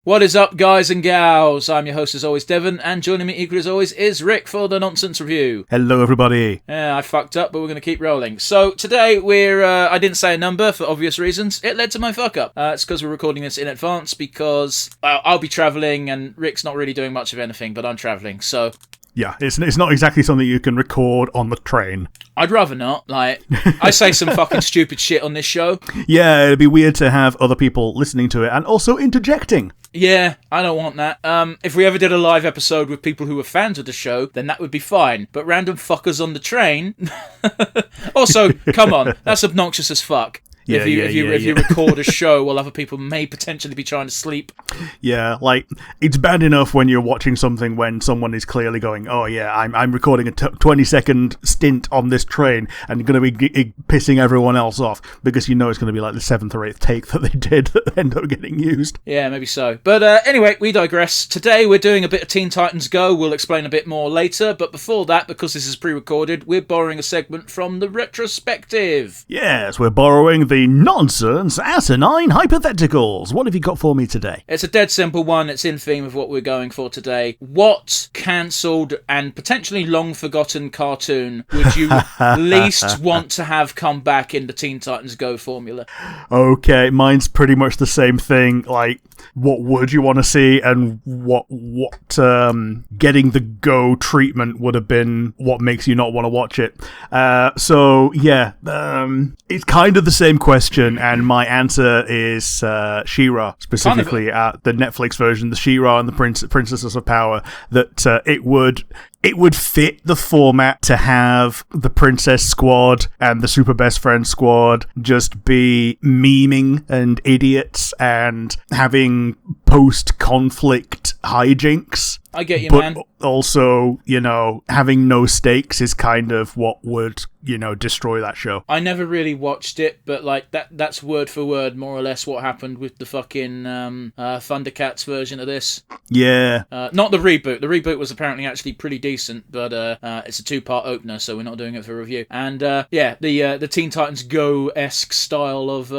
What is up, guys and gals? I'm your host as always, Devon, and joining me equally as always is Rick for the Nonsense Review. Hello, everybody. Yeah, I fucked up, but we're going to keep rolling. So today I didn't say a number for obvious reasons. It led to my fuck up. It's because we're recording this in advance because I'll be travelling and Rick's not really doing much of anything, but I'm travelling, so... Yeah, it's not exactly something you can record on the train. I'd rather not. Like, I say some fucking stupid shit on this show. Yeah, it'd be weird to have other people listening to it and also interjecting. Yeah, I don't want that. If we ever did a live episode with people who were fans of the show, then that would be fine. But random fuckers on the train... Also, come on, that's obnoxious as fuck. Yeah, if you record a show while other people may potentially be trying to sleep. Yeah, like, it's bad enough when you're watching something when someone is clearly going, oh yeah, I'm recording a 20-second stint on this train and going to be pissing everyone else off because you know it's going to be like the 7th or 8th take that they did that end up getting used. Yeah, maybe so. But anyway, we digress. Today we're doing a bit of Teen Titans Go. We'll explain a bit more later. But before that, because this is pre-recorded, we're borrowing a segment from the retrospective. Yes, we're borrowing the nonsense, asinine hypotheticals. What have you got for me today? It's a dead simple one. It's in theme of what we're going for today. What cancelled and potentially long forgotten cartoon would you least want to have come back in the Teen Titans Go formula? Okay, mine's pretty much the same thing. Like, what would you want to see, and what getting the Go treatment would have been what makes you not want to watch it. It's kind of the same question, and my answer is She-Ra, specifically the Netflix version, the She-Ra and the Princesses of Power. That it would fit the format to have the Princess Squad and the Super Best Friend Squad just be memeing and idiots and having post-conflict hijinks. I get you, but man. Also, having no stakes is kind of what would, destroy that show. I never really watched it, but like that's word for word more or less what happened with the fucking Thundercats version of this. Yeah. Not the reboot. The reboot was apparently actually pretty decent, but it's a 2-part opener, so we're not doing it for review. And the Teen Titans Go-esque style of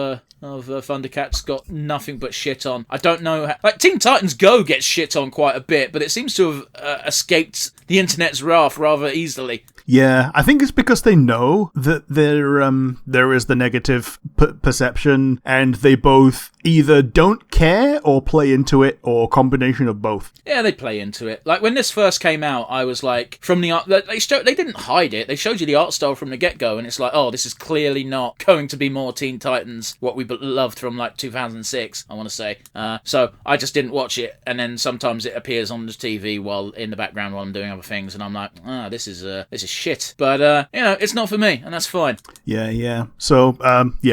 Thundercats got nothing but shit on. I don't know how... Teen Titans Go gets shit on quite a bit, but it seems to have escaped the internet's wrath rather easily. Yeah, I think it's because they know that there is the negative perception, and they both either don't care or play into it, or a combination of both. Yeah, they play into it. Like, when this first came out, I was like, from the art... They didn't hide it. They showed you the art style from the get-go, and it's like, oh, this is clearly not going to be more Teen Titans, what we loved from, 2006, I want to say. So I just didn't watch it, and then sometimes it appears on the TV in the background while I'm doing other things, and I'm like, this is shit. But, it's not for me, and that's fine. Yeah. So,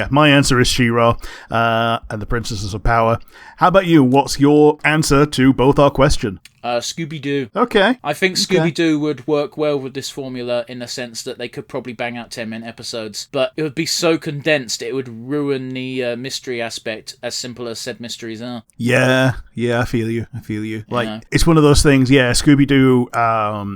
my answer is She-Ra, and the Princesses of Power. How about you? What's your answer to both our question? Scooby-Doo. Okay. I think Scooby-Doo would work well with this formula in the sense that they could probably bang out 10-minute episodes, but it would be so condensed it would ruin the mystery aspect, as simple as said mysteries are. Yeah, I feel you. Like, it's one of those things, Scooby-Doo,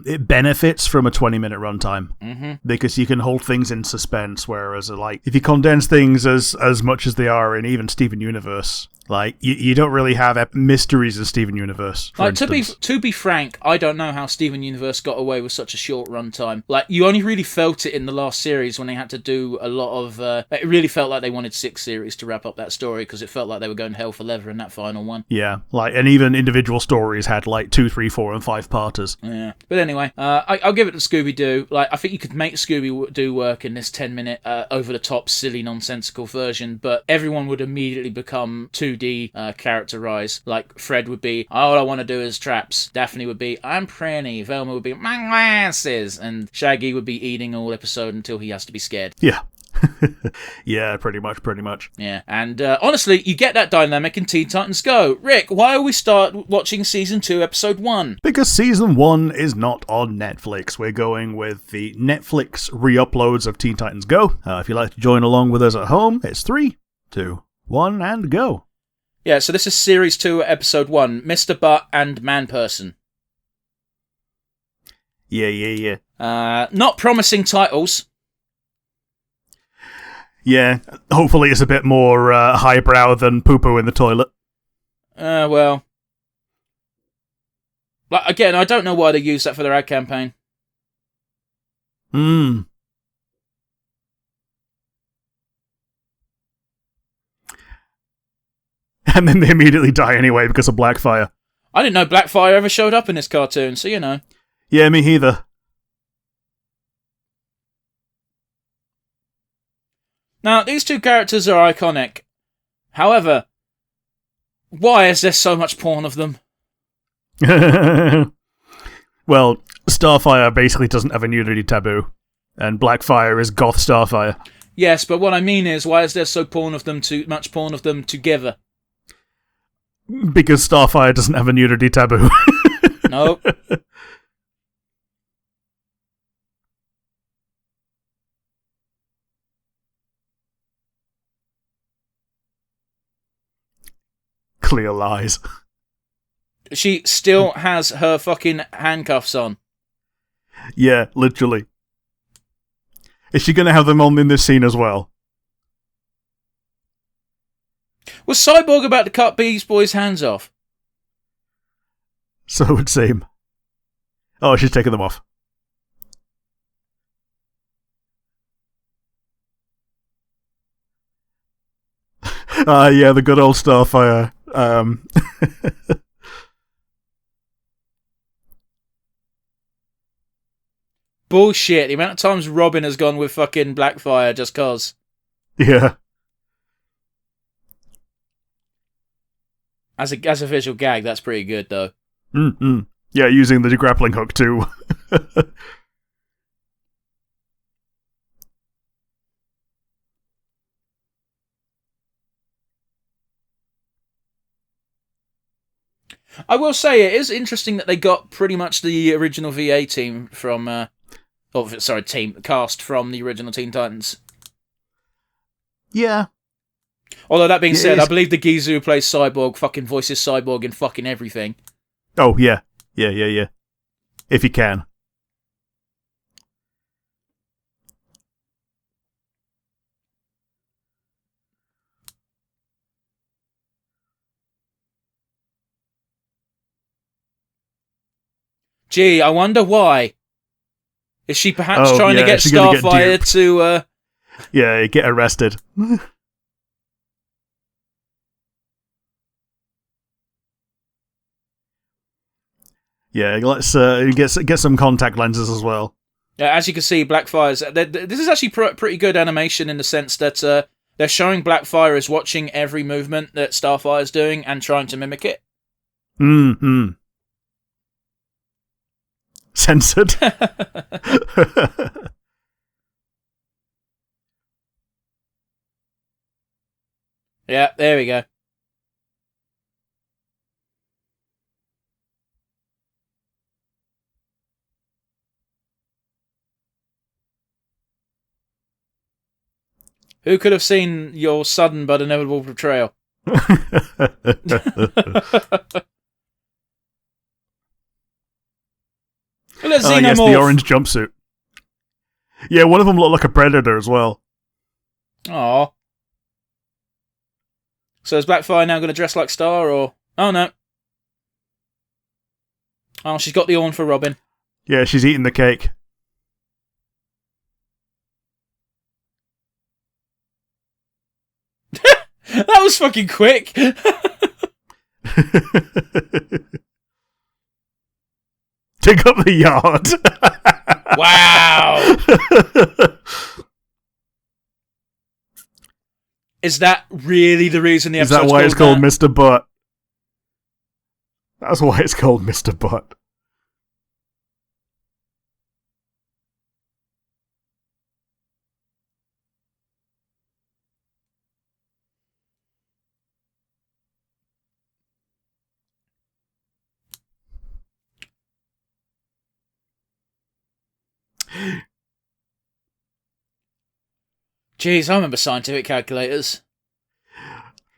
it benefits from a 20-minute runtime, because you can hold things in suspense, whereas, if you condense things as much as they are in even Steven Universe... Like, you don't really have mysteries in Steven Universe, for instance. To be frank, I don't know how Steven Universe got away with such a short runtime. Like, you only really felt it in the last series when they had to do a lot of... it really felt like they wanted 6 series to wrap up that story, because it felt like they were going hell for leather in that final one. Yeah, and even individual stories had, 2, 3, 4, and 5-parters. Yeah. But anyway, I'll give it to Scooby-Doo. I think you could make Scooby-Doo work in this 10-minute, over-the-top, silly, nonsensical version, but everyone would immediately become 2D characterized. Like, Fred would be, all I want to do is traps. Daphne would be, I'm pretty. Velma would be, my glasses. And Shaggy would be eating all episode until he has to be scared. Yeah. Yeah, pretty much. Yeah, and honestly, you get that dynamic in Teen Titans Go. Rick, why are we start watching Season 2, Episode 1? Because Season 1 is not on Netflix. We're going with the Netflix re-uploads of Teen Titans Go. If you'd like to join along with us at home, it's 3, 2, 1, and go. Yeah, so this is Series 2, Episode 1, Mr. Butt and Man Person. Yeah. Not promising titles. Yeah, hopefully it's a bit more highbrow than poo-poo in the toilet. Well, Like, again, I don't know why they used that for their ad campaign. Hmm. And then they immediately die anyway because of Blackfire. I didn't know Blackfire ever showed up in this cartoon, so you know. Yeah, me either. Now, these two characters are iconic. However, why is there so much porn of them? Well, Starfire basically doesn't have a nudity taboo, and Blackfire is goth Starfire. Yes, but what I mean is, why is there much porn of them together? Because Starfire doesn't have a nudity taboo. Nope. Clear lies. She still has her fucking handcuffs on. Yeah, literally. Is she going to have them on in this scene as well? Was Cyborg about to cut Beast Boy's hands off? So it would seem. Oh, she's taking them off. Yeah, the good old Starfire. Bullshit. The amount of times Robin has gone with fucking Blackfire just cause. Yeah. As a visual gag, that's pretty good, though. Mm-mm. Yeah, using the grappling hook too. I will say, it is interesting that they got pretty much the original VA team from... cast from the original Teen Titans. Yeah. Although, that being said, I believe the geezer who plays Cyborg fucking voices Cyborg in fucking everything. Oh, yeah. Yeah. If you can. Gee, I wonder why. Is she perhaps trying to get she's gonna Starfire to... Yeah, get arrested. Yeah, let's get some contact lenses as well. As you can see, Blackfire's... This is actually pretty good animation in the sense that they're showing Blackfire as watching every movement that Starfire's doing and trying to mimic it. Mm-hmm. Censored. Yeah, there we go. Who could have seen your sudden but inevitable betrayal? Look at Xenomorph. Yes, the orange jumpsuit. Yeah, one of them looked like a predator as well. Aww. So is Blackfire now going to dress like Star, or... Oh, no. Oh, she's got the horn for Robin. Yeah, she's eating the cake. That was fucking quick! Dig up the yard. Wow! Is that really the reason the episode's Is that why it's called that? Mr. Butt? That's why it's called Mr. Butt. Jeez, I remember scientific calculators.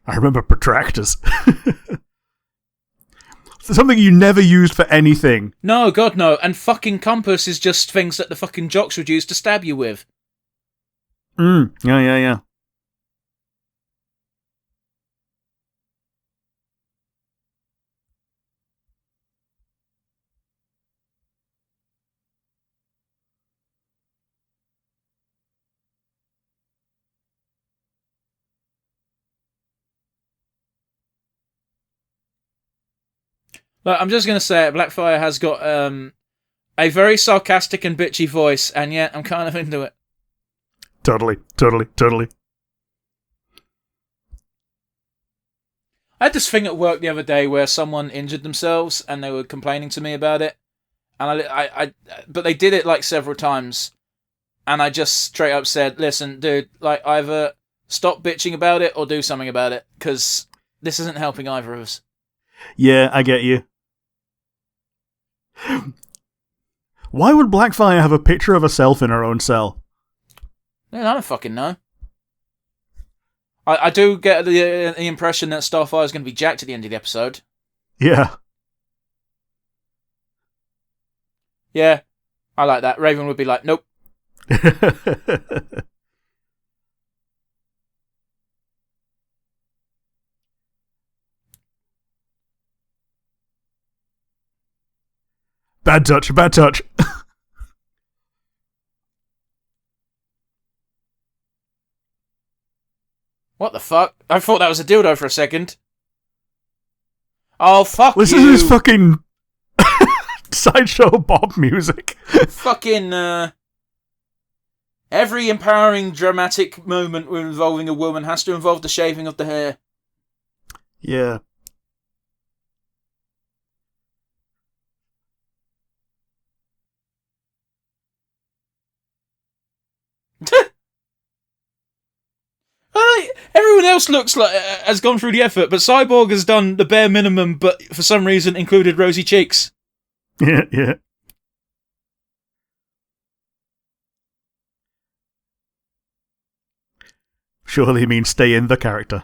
I remember protractors. Something you never used for anything. No, God no. And fucking compass is just things that the fucking jocks would use to stab you with. Yeah. Look, I'm just going to say it. Blackfire has got a very sarcastic and bitchy voice, and yet I'm kind of into it. Totally, totally, totally. I had this thing at work the other day where someone injured themselves and they were complaining to me about it, and but they did it like several times, and I just straight up said, "Listen, dude, like either stop bitching about it or do something about it, because this isn't helping either of us." Yeah, I get you. Why would Blackfire have a picture of herself in her own cell? I don't fucking know. I do get the impression that Starfire is going to be jacked at the end of the episode. Yeah. Yeah, I like that. Raven would be like, nope. Bad touch, bad touch. What the fuck? I thought that was a dildo for a second. Oh, fuck Listen you. to this fucking Sideshow Bob music. Fucking, every empowering dramatic moment involving a woman has to involve the shaving of the hair. Yeah. Everyone else looks like has gone through the effort, but Cyborg has done the bare minimum, but for some reason included rosy cheeks. Yeah, yeah. Surely you mean stay in the character.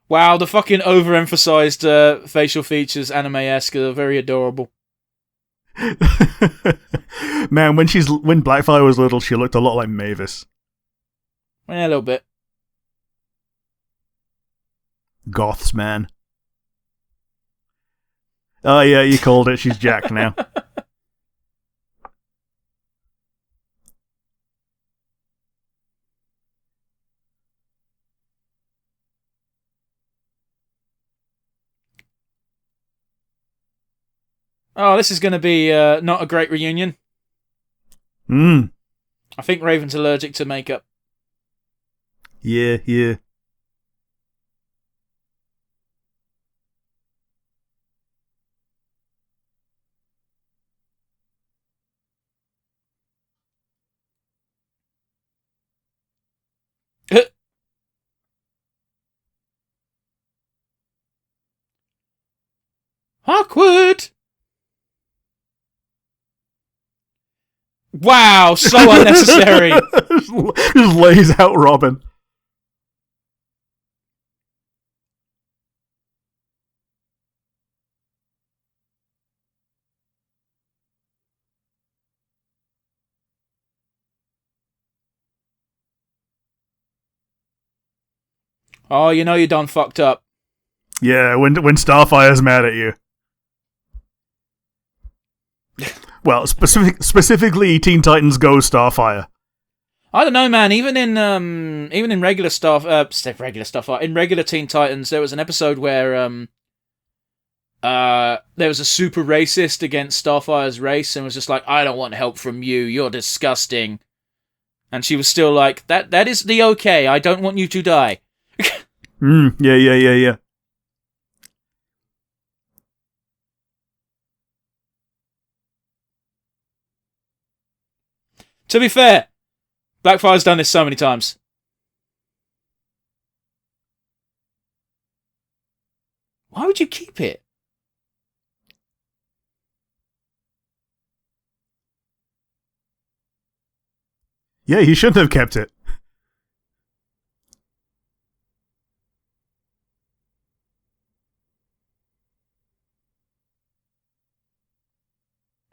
Wow, the fucking overemphasized facial features, anime-esque, are very adorable. Man, when Blackfire was little, she looked a lot like Mavis. Yeah, a little bit. Goths, man. Oh yeah, you called it. She's jacked now. Oh, this is going to be not a great reunion. Mm. I think Raven's allergic to makeup. Yeah, yeah. Awkward! Wow, so unnecessary! Just lays out Robin. Oh, you know you done fucked up. Yeah, when Starfire's mad at you. Well, specifically Teen Titans Go Starfire. I don't know, man. Even in regular in regular Teen Titans, there was an episode where there was a super racist against Starfire's race, and was just like, "I don't want help from you. You're disgusting." And she was still like, "That is the okay. I don't want you to die." Yeah. To be fair, Blackfire's done this so many times. Why would you keep it? Yeah, he shouldn't have kept it.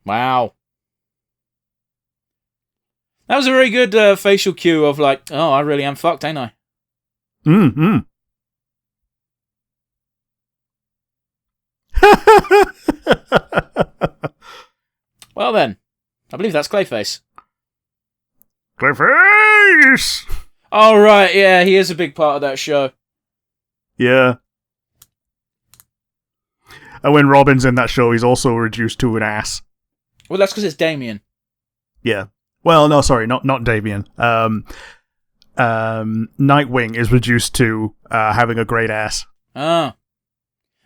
Wow. That was a very good facial cue of like, oh, I really am fucked, ain't I? Mm-hmm. Well then, I believe that's Clayface. Clayface! Oh, right, yeah, he is a big part of that show. Yeah. And when Robin's in that show, he's also reduced to an ass. Well, that's because it's Damien. Yeah. Well, no, sorry, not Damien. Nightwing is reduced to having a great ass. Ah.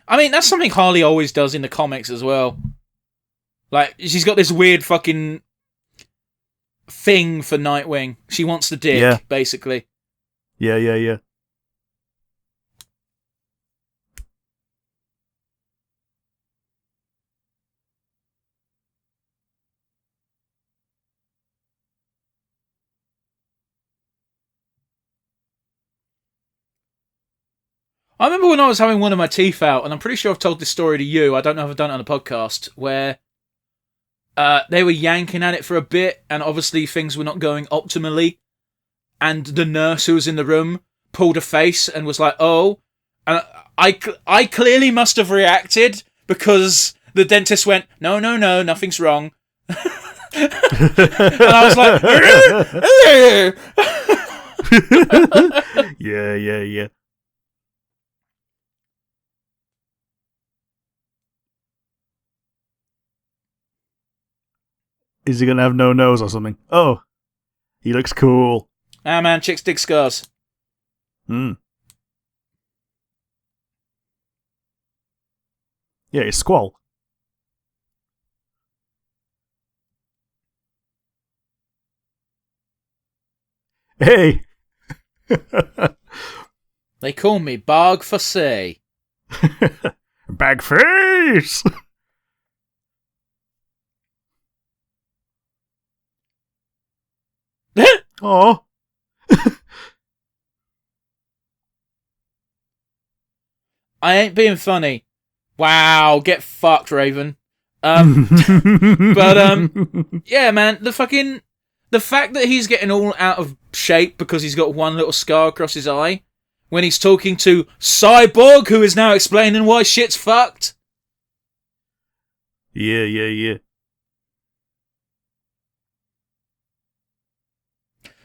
I mean, that's something Harley always does in the comics as well. Like, she's got this weird fucking thing for Nightwing. She wants the dick, basically. Yeah. I remember when I was having one of my teeth out, and I'm pretty sure I've told this story to you. I don't know if I've done it on a podcast, where they were yanking at it for a bit, and obviously things were not going optimally. And the nurse who was in the room pulled a face and was like, "Oh," and I clearly must have reacted because the dentist went, "No, nothing's wrong." And I was like, Yeah. Is he gonna have no nose or something? Oh, he looks cool. Ah, man, chicks dig scars. Yeah, it's Squall. Hey! They call me Bog Fossé. Bagface! Oh. I ain't being funny. Wow, get fucked, Raven. Yeah, man, the fact that he's getting all out of shape because he's got one little scar across his eye when he's talking to Cyborg, who is now explaining why shit's fucked. Yeah.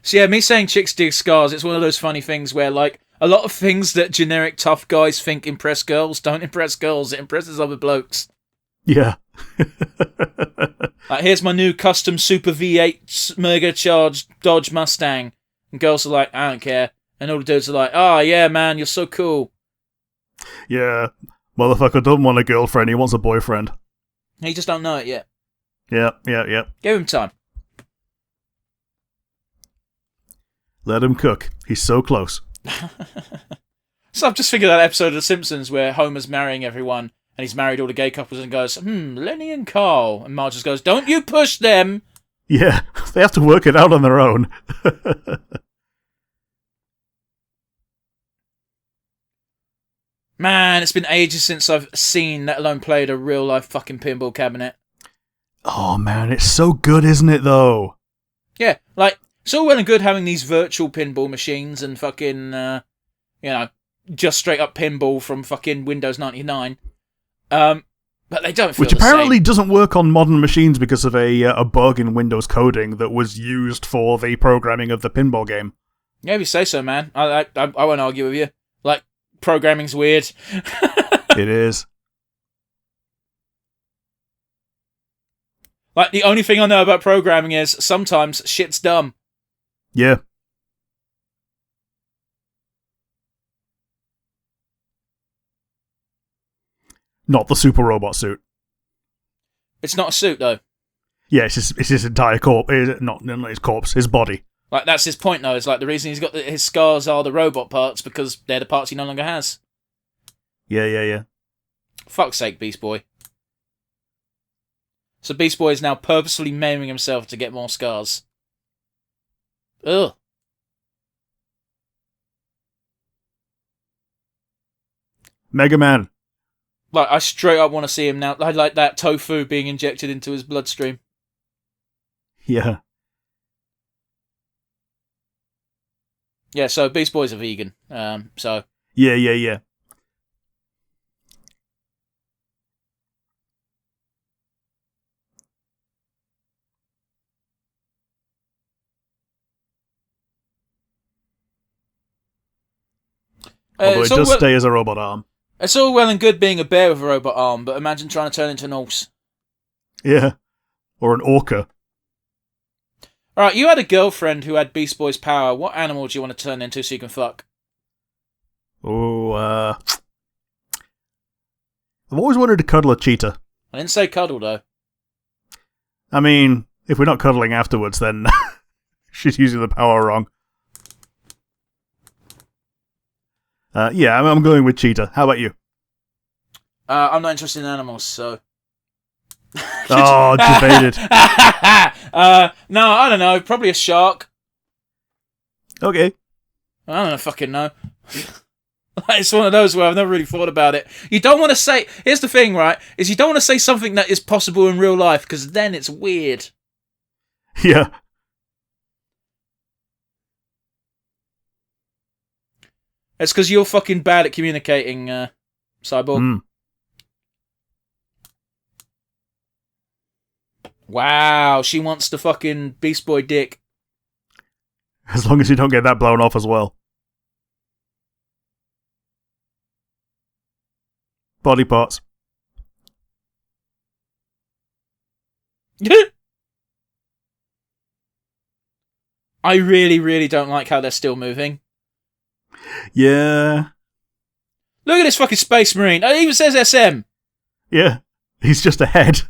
So yeah, me saying chicks dig scars, it's one of those funny things where, like, a lot of things that generic tough guys think impress girls don't impress girls, it impresses other blokes. Yeah. Like, here's my new custom Super V8 Mega Charged Dodge Mustang. And girls are like, I don't care. And all the dudes are like, oh yeah, man, you're so cool. Yeah. Motherfucker doesn't want a girlfriend, he wants a boyfriend. He just don't know it yet. Yeah. Give him time. Let him cook. He's so close. So I've just figured out that episode of The Simpsons where Homer's marrying everyone and he's married all the gay couples and goes, Lenny and Carl. And Marge just goes, don't you push them. Yeah, they have to work it out on their own. Man, it's been ages since I've seen, let alone played, a real-life fucking pinball cabinet. Oh man, it's so good, isn't it, though? Yeah, like, it's all well and good having these virtual pinball machines and fucking, just straight up pinball from fucking Windows 99. But they don't feel Which apparently doesn't work on modern machines because of a bug in Windows coding that was used for the programming of the pinball game. Yeah, if you say so, man. I won't argue with you. Like, programming's weird. It is. Like, the only thing I know about programming is sometimes shit's dumb. Yeah. Not the super robot suit. It's not a suit, though. Yeah, it's his entire corpse. Not his corpse, his body. Like, that's his point, though. It's like the reason he's got his scars are the robot parts because they're the parts he no longer has. Yeah. Fuck's sake, Beast Boy. So Beast Boy is now purposefully maiming himself to get more scars. Ugh. Mega Man. Like, I straight up want to see him now. I like that tofu being injected into his bloodstream. Yeah. Yeah, so Beast Boy's a vegan. So Yeah, yeah, yeah. Although it's it all does well, stay as a robot arm. it's all well and good being a bear with a robot arm, but imagine trying to turn into an horse. Yeah. Or an orca. All right, you had a girlfriend who had Beast Boy's power. What animal do you want to turn into so you can fuck? Oh, I've always wanted to cuddle a cheetah. I didn't say cuddle though. I mean, if we're not cuddling afterwards, then she's using the power wrong. Yeah, I'm going with cheetah. How about you? I'm not interested in animals, so. Oh, debated. No, I don't know. Probably a shark. Okay. I don't fucking know. It's one of those where I've never really thought about it. You don't want to say. Here's the thing, right? Is you don't want to say something that is possible in real life because then it's weird. Yeah. It's because you're fucking bad at communicating, Cyborg. Mm. Wow, she wants the fucking Beast Boy dick. As long as you don't get that blown off as well. Body parts. I really, really don't like how they're still moving. Yeah. Look at this fucking Space Marine. It even says SM. Yeah. He's just a head.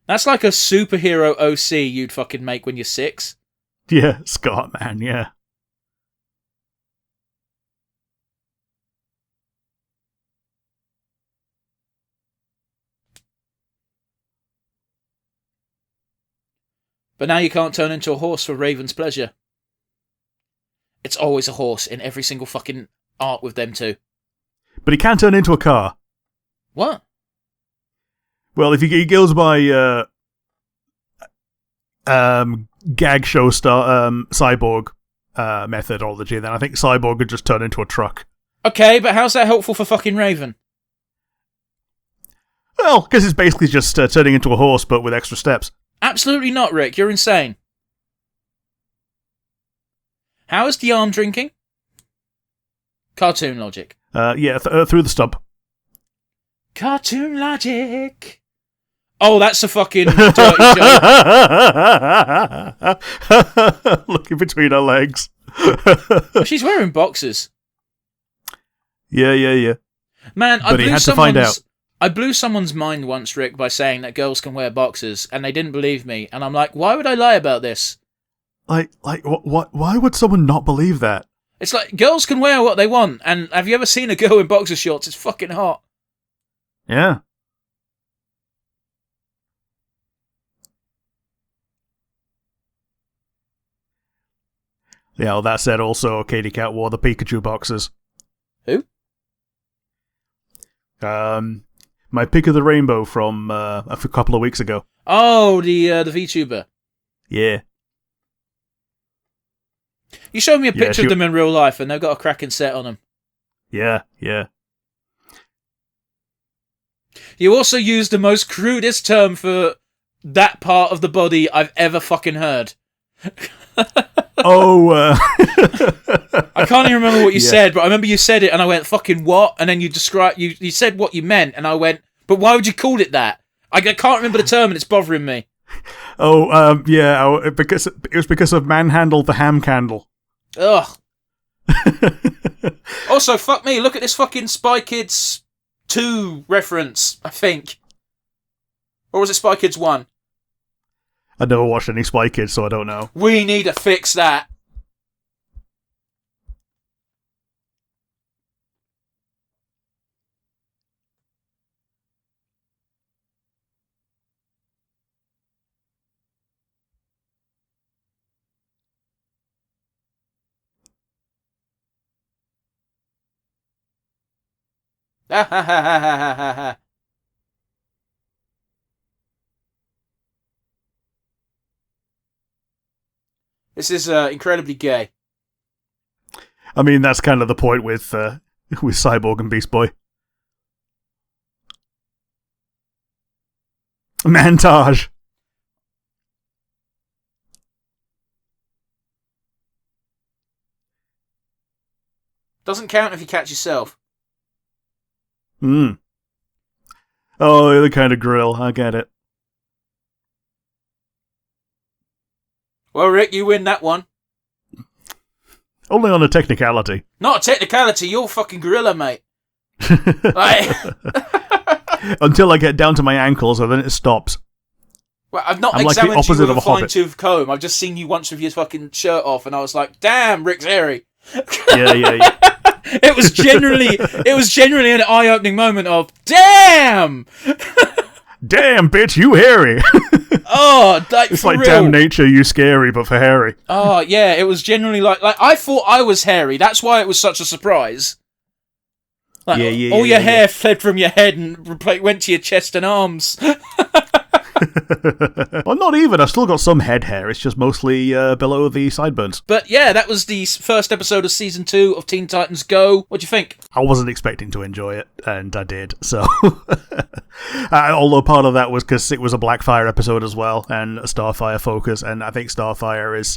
That's like a superhero OC you'd fucking make when you're 6. Yeah, Scott, man, yeah. But now you can't turn into a horse for Raven's pleasure. It's always a horse in every single fucking art with them two. But he can turn into a car. What? Well, if he goes by gag show star Cyborg methodology, then I think Cyborg could just turn into a truck. Okay, but how's that helpful for fucking Raven? Well, because it's basically just turning into a horse, but with extra steps. Absolutely not, Rick. You're insane. How is the arm drinking? Cartoon logic. Yeah, through the stump. Cartoon logic. Oh, that's a fucking dirty joke. Looking between her legs. She's wearing boxers. Yeah. Man, but he had to find out. I blew someone's mind once, Rick, by saying that girls can wear boxers, and they didn't believe me. And I'm like, why would I lie about this? What? Why would someone not believe that? It's like, girls can wear what they want, and have you ever seen a girl in boxer shorts? It's fucking hot. Yeah. Yeah, well, that said, also, Katie Cat wore the Pikachu boxers. Who? My pick of the rainbow from a couple of weeks ago. Oh, the VTuber. Yeah. You showed me a picture of them in real life, and they've got a cracking set on them. Yeah. You also used the most crudest term for that part of the body I've ever fucking heard. Oh, I can't even remember what you said, but I remember you said it, and I went, fucking what? And then you said what you meant, and I went, but why would you call it that? I can't remember the term, and it's bothering me. Oh, yeah, because it was because of Manhandle the Ham Candle. Ugh. Also, fuck me, look at this fucking Spy Kids 2 reference, I think. Or was it Spy Kids 1? I never watched any Spy Kids, so I don't know. We need to fix that. Ha ha ha ha ha ha ha. This is incredibly gay. I mean, that's kind of the point with Cyborg and Beast Boy. Montage. Doesn't count if you catch yourself. Oh, the kind of grill. I get it. Well, Rick, you win that one. Only on a technicality. Not a technicality, you're fucking gorilla, mate. Until I get down to my ankles, and then it stops. Well, I've not I'm examined like the you with opposite of a a hobbit. fine-tooth comb. I've just seen you once with your fucking shirt off, and I was like, damn, Rick's hairy. Yeah. It was genuinely an eye-opening moment of, damn! Damn, bitch, you hairy. Oh, like, it's for like, real. damn nature, you scary, but for hairy. Oh, yeah, it was genuinely like I thought I was hairy. That's why it was such a surprise. Like, all your hair fled from your head and went to your chest and arms. Well, not even. I've still got some head hair. It's just mostly below the sideburns. But yeah, that was the first episode of Season 2 of Teen Titans Go. What'd you think? I wasn't expecting to enjoy it, and I did, so... although part of that was because it was a Blackfire episode as well, and a Starfire focus, and I think Starfire is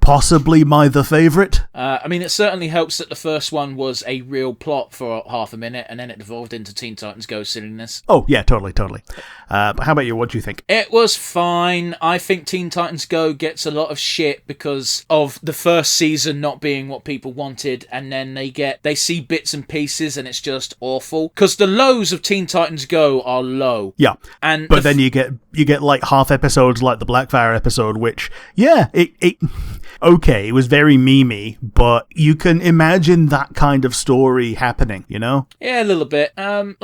possibly my the favourite. I mean, it certainly helps that the first one was a real plot for half a minute, and then it evolved into Teen Titans Go silliness. Oh, yeah, totally. But how about you? What do you think? It was fine. I think Teen Titans Go gets a lot of shit because of the first season not being what people wanted, and then they see bits and pieces, and it's just awful. Because the lows of Teen Titans Go are low. Yeah, and but then you get like half episodes like the Blackfire episode, which it was very memey, but you can imagine that kind of story happening, you know? Yeah, a little bit. And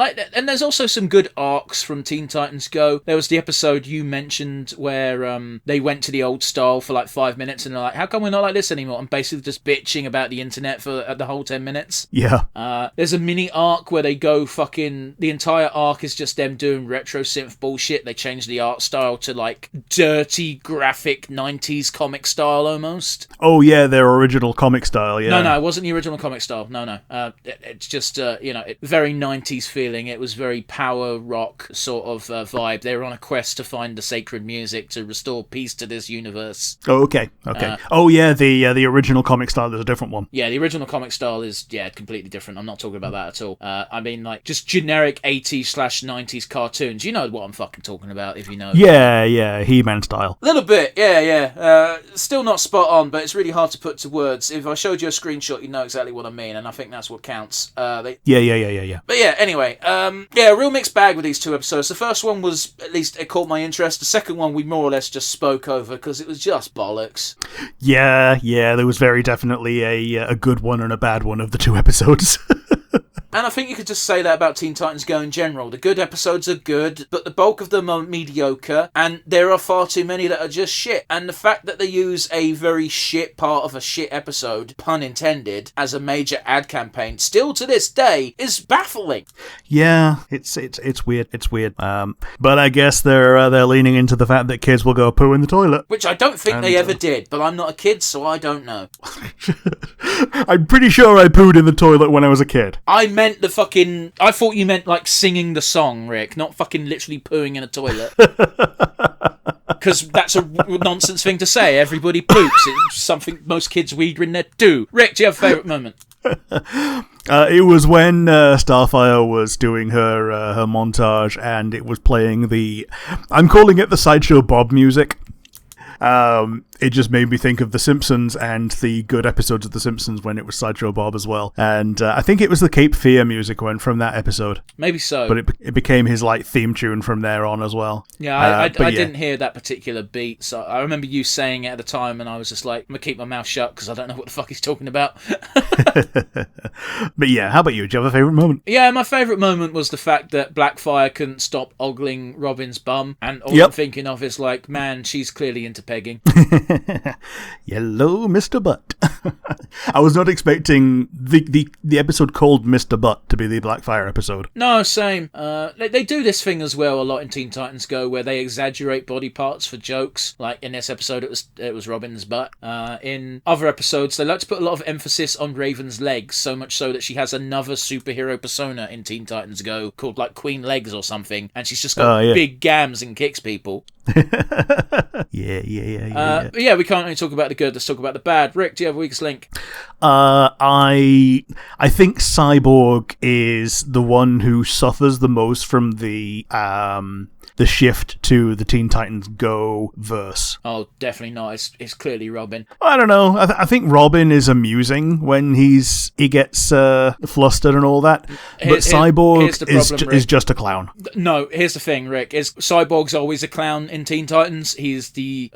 there's also some good arcs from Teen Titans Go. There was the episode you mentioned where they went to the old style for like 5 minutes, and they're like, "How come we're not like this anymore?" And basically just bitching about the internet for the whole 10 minutes. Yeah. There's a mini arc where they go fucking... The entire arc is just them doing retro synth bullshit. They change the art style to like dirty, graphic 90s comic style almost. Oh yeah, their original comic style, yeah. No, it wasn't the original comic style. No. It's just, very 90s feeling. It was very power rock sort of vibe. They were on a quest to find the sacred music to restore peace to this universe. Oh, okay. Oh yeah, the original comic style is a different one. Yeah, the original comic style is, completely different. I'm not talking about that at all. I mean, like, just generic 80s/90s cartoons. You know what I'm fucking talking about, if you know. Yeah, He-Man style. Little bit, yeah. Still not spot on, but it's really hard to put to words. If I showed you a screenshot, you'd know exactly what I mean, and I think that's what counts. Yeah. But yeah, anyway, a real mixed bag with these two episodes. The first one was, at least, it caught my interest. The second one, we more or less just spoke over, because it was just bollocks. Yeah, there was very definitely a good one and a bad one of the two episodes. And I think you could just say that about Teen Titans Go in general. The good episodes are good, but the bulk of them are mediocre, and there are far too many that are just shit. And the fact that they use a very shit part of a shit episode, pun intended, as a major ad campaign, still to this day, is baffling. Yeah, it's weird. It's weird. But I guess they're leaning into the fact that kids will go poo in the toilet, which I don't think they ever did. But I'm not a kid, so I don't know. I'm pretty sure I pooed in the toilet when I was a kid. I thought you meant like singing the song, Rick, not fucking literally pooing in a toilet. Because that's a nonsense thing to say. Everybody poops. It's something most kids weed in there do. Rick, do you have a favourite moment? It was when Starfire was doing her montage, and it was playing I'm calling it the Sideshow Bob music. It just made me think of The Simpsons and the good episodes of The Simpsons when it was Sideshow Bob as well. And I think it was the Cape Fear music went from that episode. Maybe so. But it became his theme tune from there on as well. Yeah, I didn't hear that particular beat. So I remember you saying it at the time, and I was just like, I'm going to keep my mouth shut because I don't know what the fuck he's talking about. But yeah, how about you? Do you have a favourite moment? Yeah, my favourite moment was the fact that Blackfire couldn't stop ogling Robin's bum. And all I'm thinking of is like, man, she's clearly into pegging. Hello, Mr. Butt. I was not expecting the episode called Mr. Butt to be the Blackfire episode. No, same. They do this thing as well a lot in Teen Titans Go, where they exaggerate body parts for jokes. Like in this episode, it was Robin's butt. In other episodes, they like to put a lot of emphasis on Raven's legs, so much so that she has another superhero persona in Teen Titans Go called like Queen Legs or something, and she's just got big gams and kicks people. Yeah. But yeah, we can't only talk about the good, let's talk about the bad. Rick, do you have a weakest link? I think Cyborg is the one who suffers the most from the shift to the Teen Titans Go verse. Oh, definitely not. It's clearly Robin. I don't know. I think Robin is amusing when he gets flustered and all that. But Cyborg is just a clown. No, here's the thing, Rick. Cyborg's always a clown in Teen Titans. He's the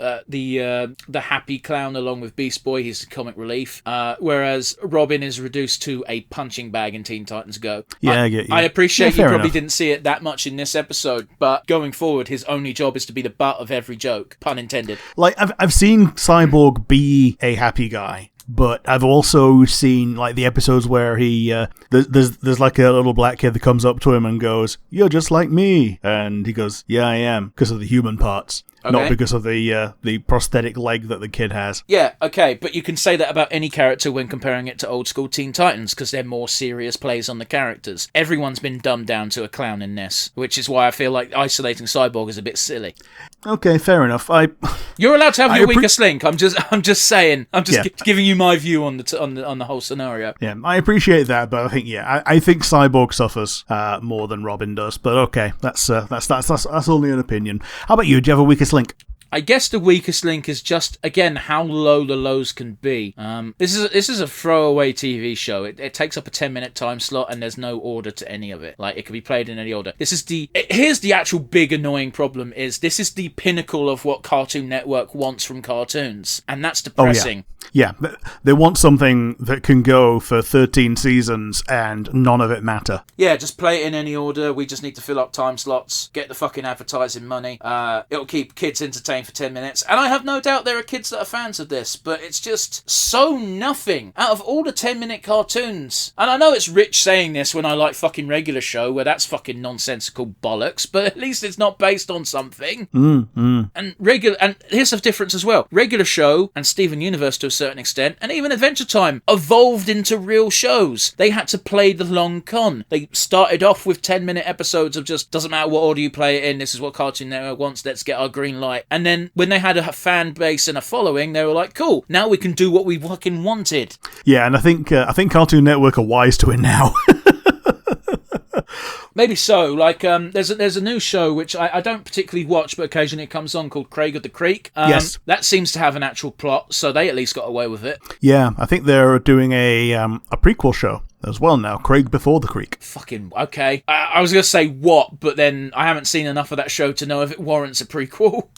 happy clown along with Beast Boy. He's the comic relief. Whereas Robin is reduced to a punching bag in Teen Titans Go. Yeah, I get you. I appreciate you probably enough. didn't see it that much in this episode, but going forward, his only job is to be the butt of every joke, pun intended. Like I've seen Cyborg be a happy guy, but I've also seen like the episodes where he there's like a little black kid that comes up to him and goes, "You're just like me," and he goes, "Yeah, I am," because of the human parts. Okay. Not because of the prosthetic leg that the kid has. Yeah, okay, but you can say that about any character when comparing it to old school Teen Titans, because they're more serious plays on the characters. Everyone's been dumbed down to a clown in this, which is why I feel like isolating Cyborg is a bit silly. Okay, fair enough. You're allowed to have your weakest link. I'm just saying. I'm just giving you my view on the whole scenario. Yeah, I appreciate that, but I think I think Cyborg suffers more than Robin does. But okay, that's only an opinion. How about you? Do you have a weakest link? I guess the weakest link is just, again, how low the lows can be. This is a throwaway TV show. It takes up a 10-minute time slot, and there's no order to any of it. Like, it can be played in any order. Here's the actual big annoying problem is this is the pinnacle of what Cartoon Network wants from cartoons, and that's depressing. Yeah, they want something that can go for 13 seasons and none of it matter. Yeah, just play it in any order. We just need to fill up time slots, get the fucking advertising money. It'll keep kids entertained for 10 minutes. And I have no doubt there are kids that are fans of this, but it's just so nothing. Out of all the 10-minute cartoons, and I know it's rich saying this when I like fucking Regular Show, where that's fucking nonsensical bollocks, but at least it's not based on something. And here's the difference as well. Regular Show and Steven Universe to a certain extent, and even Adventure Time, evolved into real shows. They had to play the long con. They started off with 10-minute episodes of just, doesn't matter what order you play it in, this is what Cartoon Network wants, let's get our green light. And then when they had a fan base and a following, they were like, cool, now we can do what we fucking wanted. Yeah, and I think Cartoon Network are wise to it now. Maybe so. Like, there's a new show which I don't particularly watch, but occasionally it comes on, called Craig of the Creek. Yes. That seems to have an actual plot, so they at least got away with it. Yeah, I think they're doing a prequel show as well now, Craig Before the Creek. Fucking, okay. I was going to say what, but then I haven't seen enough of that show to know if it warrants a prequel.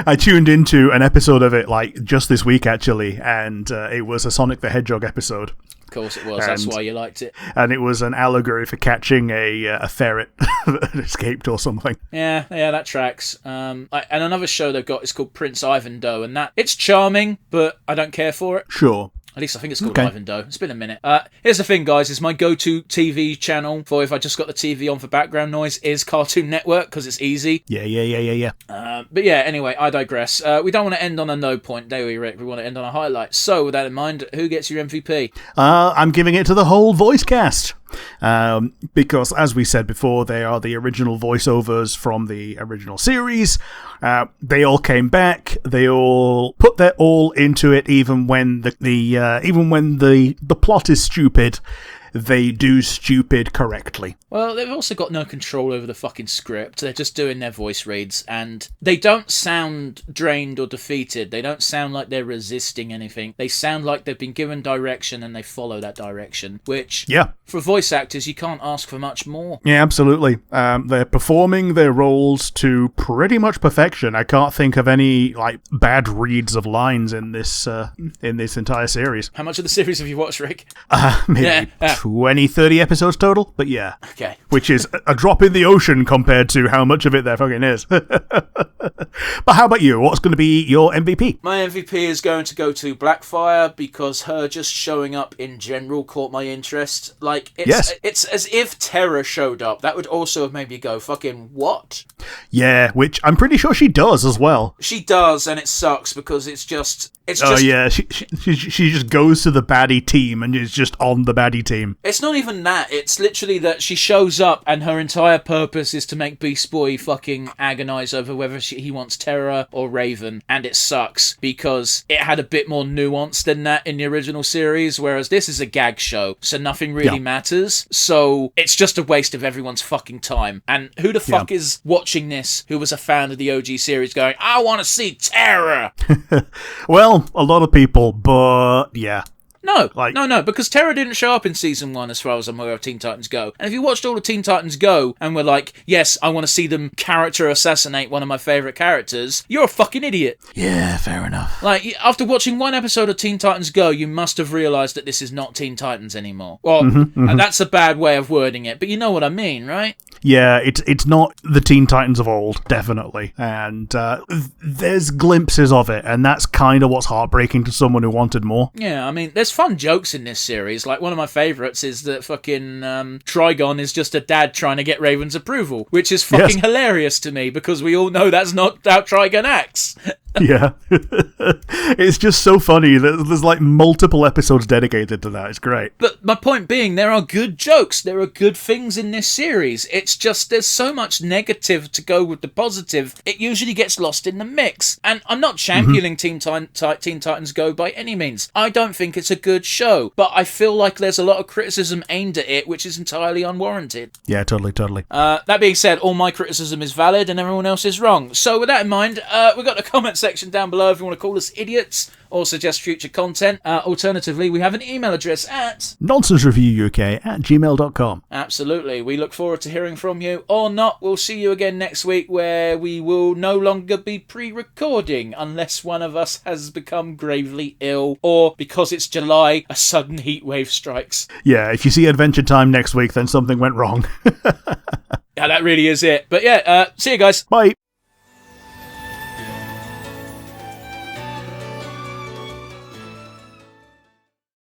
I tuned into an episode of it, like, just this week, actually, and it was a Sonic the Hedgehog episode. Of course it was. That's why you liked it. And it was an allegory for catching a ferret that had escaped or something. Yeah, that tracks. And another show they've got is called Prince Ivandoe, and it's charming, but I don't care for it. Sure. At least I think it's called Ivandoe. It's been a minute. Here's the thing, guys. It's my go-to TV channel for if I just got the TV on for background noise is Cartoon Network, because it's easy. Yeah. But yeah, anyway, I digress. We don't want to end on a low point, do we, Rick? We want to end on a highlight. So, with that in mind, who gets your MVP? I'm giving it to the whole voice cast. Because, as we said before, they are the original voiceovers from the original series. They all came back. They all put their all into it, even when the plot is stupid. They do stupid correctly. Well, they've also got no control over the fucking script. They're just doing their voice reads, and they don't sound drained or defeated. They don't sound like they're resisting anything. They sound like they've been given direction and they follow that direction, which, for voice actors, you can't ask for much more. Yeah, absolutely. They're performing their roles to pretty much perfection. I can't think of any bad reads of lines in this entire series. How much of the series have you watched, Rick? Maybe 30 episodes total, but yeah. Okay. Which is a drop in the ocean compared to how much of it there fucking is. But how about you? What's going to be your MVP? My MVP is going to go to Blackfire because her just showing up in general caught my interest. Like, it's as if Terra showed up. That would also have made me go, fucking what? Yeah, which I'm pretty sure she does as well. She does, and it sucks because it's just... yeah, she just goes to the baddie team and is just on the baddie team. It's not even that. It's literally that she shows up and her entire purpose is to make Beast Boy fucking agonize over whether he wants Terra or Raven, and it sucks because it had a bit more nuance than that in the original series, whereas this is a gag show, so nothing really matters. So it's just a waste of everyone's fucking time. And who the fuck is watching this who was a fan of the OG series going, I want to see Terra? Well, a lot of people, but yeah. No, because Terra didn't show up in Season 1 as far as I'm aware of Teen Titans Go. And if you watched all of Teen Titans Go and were like, yes, I want to see them character assassinate one of my favourite characters, you're a fucking idiot. Yeah, fair enough. Like, after watching one episode of Teen Titans Go, you must have realised that this is not Teen Titans anymore. Well, and that's a bad way of wording it, but you know what I mean, right? Yeah, it's not the Teen Titans of old, definitely. And there's glimpses of it, and that's kind of what's heartbreaking to someone who wanted more. Yeah, I mean, there's fun jokes in this series. Like, one of my favourites is that fucking Trigon is just a dad trying to get Raven's approval, which is fucking hilarious to me, because we all know that's not how Trigon acts. Yeah. It's just so funny that there's like multiple episodes dedicated to that. It's great. But my point being, there are good jokes. There are good things in this series. It's just there's so much negative to go with the positive. It usually gets lost in the mix. And I'm not championing Teen Titans Go by any means. I don't think it's a good show. But I feel like there's a lot of criticism aimed at it, which is entirely unwarranted. Yeah, totally. That being said, all my criticism is valid and everyone else is wrong. So with that in mind, we've got the comment section down below if you want to call us idiots or suggest future content. Alternatively, we have an email address at nonsensereviewuk@gmail.com. Absolutely. We look forward to hearing from you, or not. We'll see you again next week, where we will no longer be pre-recording unless one of us has become gravely ill, or because it's July, a sudden heat wave strikes. Yeah, if you see Adventure Time next week, then something went wrong. Yeah, that really is it. But yeah, see you guys. Bye.